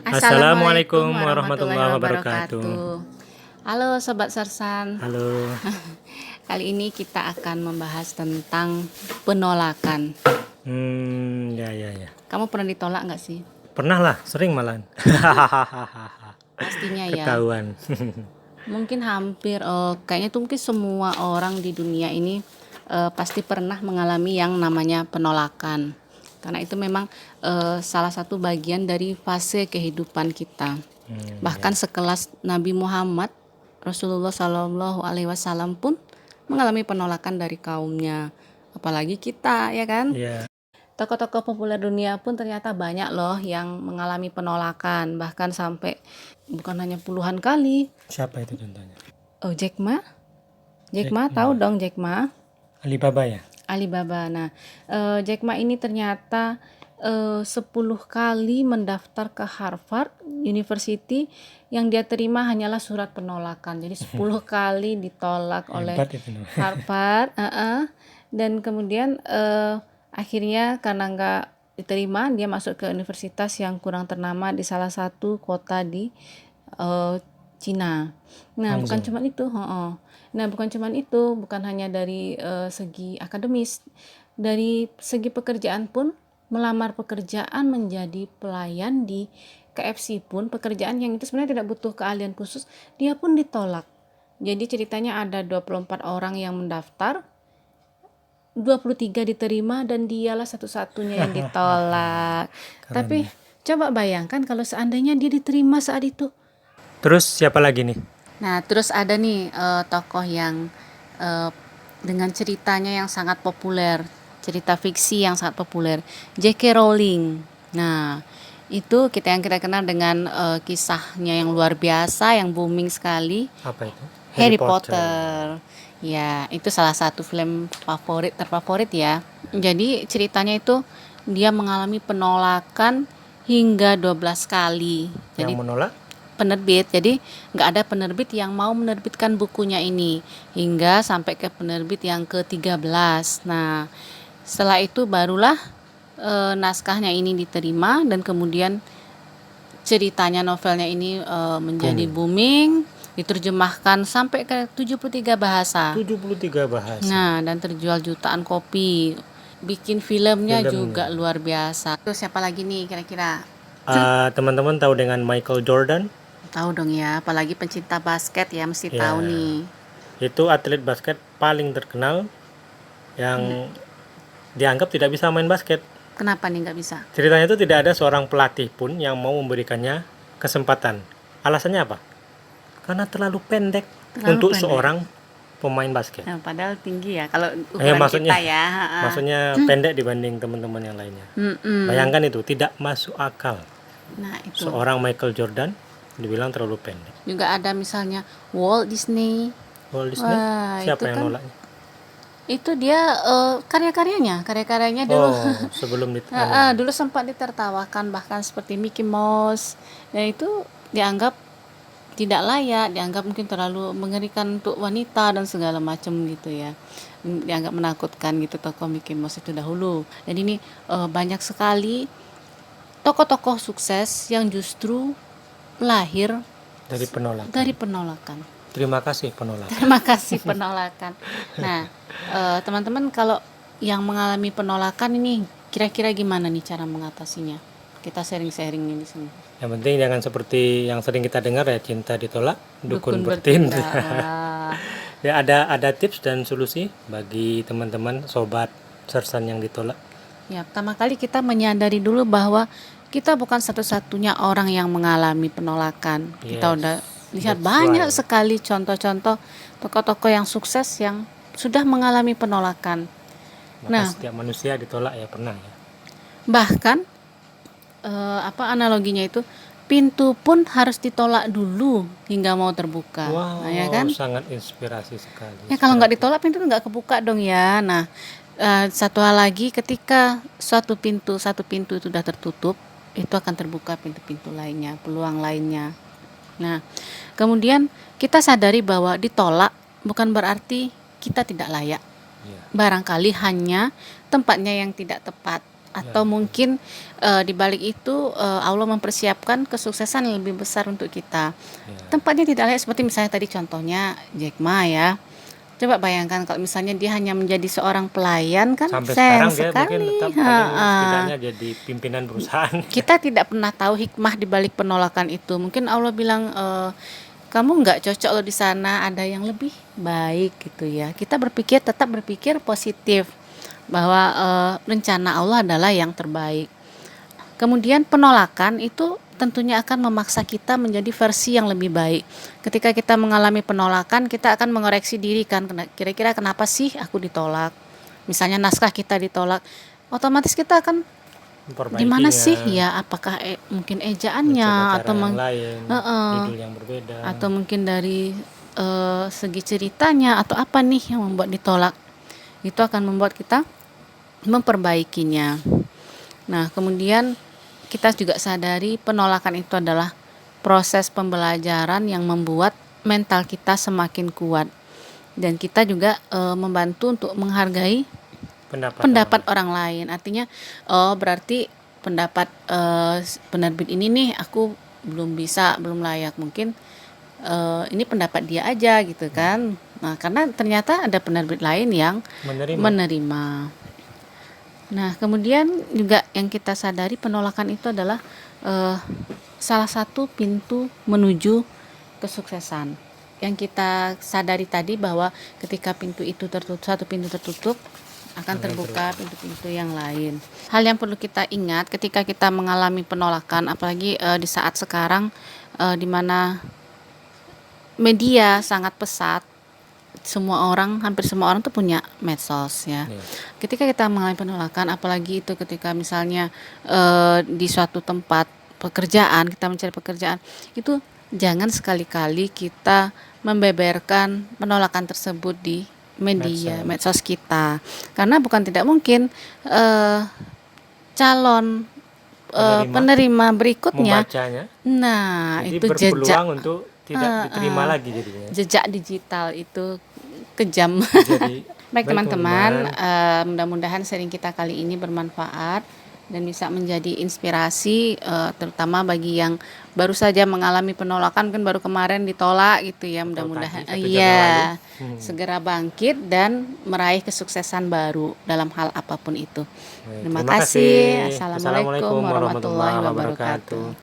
Assalamualaikum Assalamualaikum warahmatullahi warahmatullahi wabarakatuh. wabarakatuh. Halo Sobat Sersan, Halo. kali ini kita akan membahas tentang penolakan. Ya. Kamu pernah ditolak nggak sih? Pernah lah, sering malahan. Pastinya ya. Ketahuan. Mungkin hampir, kayaknya tuh mungkin semua orang di dunia ini pasti pernah mengalami yang namanya penolakan. Karena itu memang salah satu bagian dari fase kehidupan kita. Bahkan sekelas Nabi Muhammad, Rasulullah Shallallahu Alaihi Wasallam pun mengalami penolakan dari kaumnya. Apalagi kita, ya kan? Ya, Tokoh-tokoh populer dunia pun ternyata banyak loh yang mengalami penolakan, bahkan sampai bukan hanya puluhan kali. siapa itu contohnya? Oh, Jack Ma? Jack Jack Ma, Ma. tahu dong Jack Ma? Alibaba ya? Alibaba. Nah, Jack Ma ini ternyata 10 kali mendaftar ke Harvard University, yang dia terima hanyalah surat penolakan. Jadi 10 kali ditolak oleh Hebat itu. Harvard. Dan kemudian akhirnya karena nggak diterima, dia masuk ke universitas yang kurang ternama di salah satu kota di Cina. Nah, Hangzhou. bukan cuma itu, bukan hanya dari segi akademis, dari segi pekerjaan pun, melamar pekerjaan menjadi pelayan di KFC pun, pekerjaan yang itu sebenarnya tidak butuh keahlian khusus, dia pun ditolak. Jadi ceritanya ada 24 orang yang mendaftar, 23 diterima dan dialah satu-satunya yang ditolak. Tapi coba bayangkan kalau seandainya dia diterima saat itu. Terus siapa lagi nih? Nah, terus ada nih tokoh yang dengan ceritanya yang sangat populer, cerita fiksi yang sangat populer, J.K. Rowling. Nah, itu kita kenal dengan kisahnya yang luar biasa, yang booming sekali, Apa itu? Harry Potter. Ya, itu salah satu film terfavorit ya. Jadi ceritanya itu dia mengalami penolakan hingga 12 kali. Jadi Yang menolak? penerbit, jadi nggak ada penerbit yang mau menerbitkan bukunya ini hingga sampai ke penerbit yang ke-13. Nah, setelah itu barulah naskahnya ini diterima, dan kemudian ceritanya, novelnya ini menjadi booming, diterjemahkan sampai ke 73 bahasa. 73 bahasa. Nah, dan terjual jutaan kopi. Bikin filmnya juga luar biasa. Terus siapa lagi nih kira-kira? Teman-teman tahu dengan Michael Jordan? Tahu dong ya, apalagi pencinta basket ya, mesti Ya. tahu nih. Itu atlet basket paling terkenal yang dianggap tidak bisa main basket. Kenapa nih nggak bisa? Ceritanya itu tidak ada seorang pelatih pun yang mau memberikannya kesempatan. Alasannya apa? Karena terlalu pendek untuk seorang pemain basket. Nah, padahal tinggi ya kalau ukuran maksudnya, kita ya. Maksudnya pendek dibanding teman-teman yang lainnya. Bayangkan itu, tidak masuk akal. Nah, itu. Seorang Michael Jordan dibilang terlalu pendek. Juga ada misalnya Walt Disney. Walt Disney, siapa yang nolaknya? Itu dia karya-karyanya dulu. Sebelum Dulu sempat ditertawakan, bahkan seperti Mickey Mouse. Dan itu dianggap tidak layak, dianggap mungkin terlalu mengerikan untuk wanita dan segala macam gitu ya. Dianggap menakutkan gitu tokoh Mickey Mouse itu dahulu. Dan ini banyak sekali tokoh-tokoh sukses yang justru lahir dari penolakan. Terima kasih penolakan. Nah, teman-teman kalau yang mengalami penolakan ini kira-kira gimana nih cara mengatasinya? Kita sharing-sharing nih di sini. Yang penting jangan seperti yang sering kita dengar ya, cinta ditolak, dukun bertindak. Ya, ada tips dan solusi bagi teman-teman sobat sersan yang ditolak. Ya, pertama kali kita menyadari dulu bahwa kita bukan satu-satunya orang yang mengalami penolakan. Kita udah lihat banyak sekali contoh-contoh tokoh-tokoh yang sukses yang sudah mengalami penolakan. Maka setiap manusia ditolak ya, pernah ya. Bahkan analoginya itu, pintu pun harus ditolak dulu hingga mau terbuka. Wow, ya kan? Sangat inspirasi sekali. Ya, kalau nggak ditolak pintu nggak kebuka dong ya. Nah, satu hal lagi, ketika satu pintu itu sudah tertutup, itu akan terbuka pintu-pintu lainnya, peluang lainnya. Nah, kemudian kita sadari bahwa ditolak bukan berarti kita tidak layak. Barangkali hanya tempatnya yang tidak tepat. atau mungkin di balik itu Allah mempersiapkan kesuksesan yang lebih besar untuk kita. Ya. Tempatnya tidak layak seperti misalnya tadi contohnya Jack Ma ya. Coba bayangkan kalau misalnya dia hanya menjadi seorang pelayan kan Sampai sayang sekarang dia mungkin sekali. tetap paling setidaknya jadi pimpinan perusahaan. Kita tidak pernah tahu hikmah di balik penolakan itu. Mungkin Allah bilang kamu nggak cocok loh di sana, ada yang lebih baik gitu ya. Kita tetap berpikir positif bahwa rencana Allah adalah yang terbaik. Kemudian penolakan itu tentunya akan memaksa kita menjadi versi yang lebih baik. Ketika kita mengalami penolakan, kita akan mengoreksi diri kan, kira-kira kenapa sih aku ditolak? Misalnya naskah kita ditolak, otomatis kita akan di mana sih ya? Apakah mungkin ejaannya atau yang lain, judul yang berbeda, atau mungkin dari segi ceritanya atau apa nih yang membuat ditolak? Itu akan membuat kita memperbaikinya. Nah, kemudian kita juga sadari penolakan itu adalah proses pembelajaran yang membuat mental kita semakin kuat, dan kita juga membantu untuk menghargai pendapat orang lain. Artinya berarti pendapat penerbit ini nih aku belum bisa, belum layak, mungkin ini pendapat dia aja gitu kan. Nah, karena ternyata ada penerbit lain yang menerima. Nah, kemudian juga yang kita sadari penolakan itu adalah salah satu pintu menuju kesuksesan. Yang kita sadari tadi bahwa ketika satu pintu tertutup, akan terbuka pintu-pintu yang lain. Hal yang perlu kita ingat ketika kita mengalami penolakan, apalagi di saat sekarang di mana media sangat pesat, hampir semua orang tuh punya medsos ya. Ketika kita mengalami penolakan, apalagi itu ketika misalnya di suatu tempat pekerjaan, kita mencari pekerjaan, itu jangan sekali-kali kita membeberkan penolakan tersebut di medsos kita, karena bukan tidak mungkin calon penerima berikutnya membacanya. Nah, jadi itu berpeluang untuk tidak diterima lagi jadinya. Jejak digital itu kejam. Jadi, baik teman-teman, mudah-mudahan sharing kita kali ini bermanfaat dan bisa menjadi inspirasi, terutama bagi yang baru saja mengalami penolakan, kan baru kemarin ditolak gitu ya. Mudah-mudahan segera bangkit dan meraih kesuksesan baru dalam hal apapun itu. Terima kasih. Assalamualaikum warahmatullahi wabarakatuh.